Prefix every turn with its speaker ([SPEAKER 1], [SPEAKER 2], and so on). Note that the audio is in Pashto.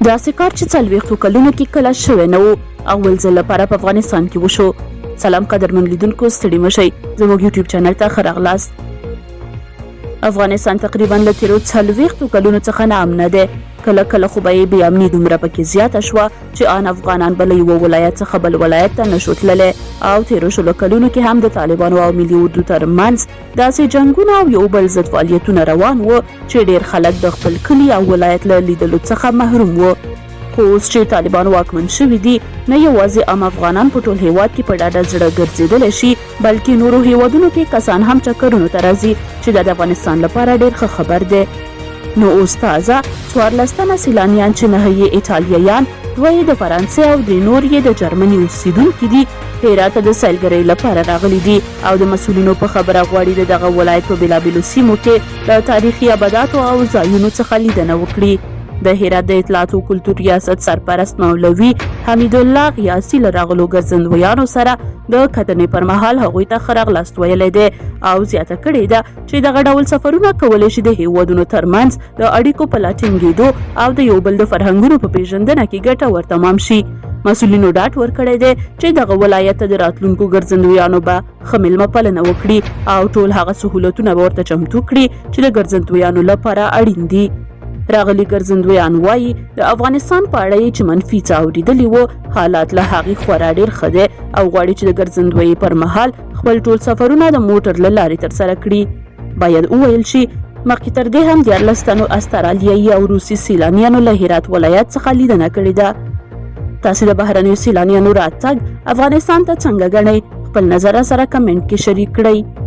[SPEAKER 1] داسې کار چې 40 کلونو کې کله شوی نه و، اول ځل لپاره په افغانستان کې وشو. سلام قدرمن لیدونکو، ستړي مشئ، زموږ یوټیوب چینل ته ښه راغلاست. افغانستان تقریبا له تیرو 40 کلونو څخه ناامنه دی. کله کله خو به یې بې امني دومره پکې زیاته شوه چې ان افغانان به له یوه ولایت څخه بل ولایت ته نشو تللی، او تیرو 16 کلونو کې هم د طالبانو او ملي اردو ترمنځ داسې جنګونه او یو بل ضد فعالیتونه روان وو چې ډېر خلک د خپل کلي او ولایت له لیدلو څخه محروم وو. خو اوس چې طالبان واکمن شوي دي، نه یوازې عام افغانان په ټول هیواد کې په ډاډه زړه ګرځېدلی شي، بلکې نورو هیوادونو کې کسان هم چکرونو ته راځي چې دا د افغانستان لپاره ډېر ښه خبر دی. نو اوس تازه 14 تنه سیلانیان چې 9 یې ایټالیایان، 2 یې د فرانسې او 3 نور یې د جرمني اوسیدونکي دي، هرات ته د سیلګرۍ لپاره راغلي دي او د مسؤلینو په خبره غواړي د دغه ولایت په بېلابېلو سیمو کې د تاریخي ابداتو او ځایونو څخه لیدنه وکړي. د هرات د اطلاعات او کلتور ریاست سرپرست مولوي حمیدالله غیاسي له راغلو ګرځندویانو سره د کتنې پر مهال هغوی ته ښه راغلاست ویلی دی او زیاته کړې ده چې دغه ډول سفرونه کولی شي د هیوادونو ترمنځ د اړیکو په لا ټینګېدو او د یو بل د فرهنګونو په پیژندنه کې ګټور تمام شي. مسؤلینو ډاډ ورکړی دی چې دغه ولایت ته د راتلونکو ګرځندویانو به ښه میلمه پالنه وکړي او ټول هغه سهولتونه به ورته چمتو کړي چې د ګرځندویانو لپاره اړین دي. راغلي ګرځندویان وایي د افغانستان په اړه یې چې منفي څه اورېدلي وو، حالات له هغې خورا ډېر ښه دی او غواړي چې د ګرځندویۍ پر مهال خپل ټول سفرونه د موټر له لارې ترسره کړي. باید وویل شي مخکې تر دې هم 14 تنو استرالیایي او روسي سیلانیانو له هرات ولایت څخه لیدنه کړې ده. تاسې د بهرنیو سیلانیانو راتګ افغانستان ته څنګه ګڼئ؟ خپل نظر سره کمنټ کې شریک کړئ.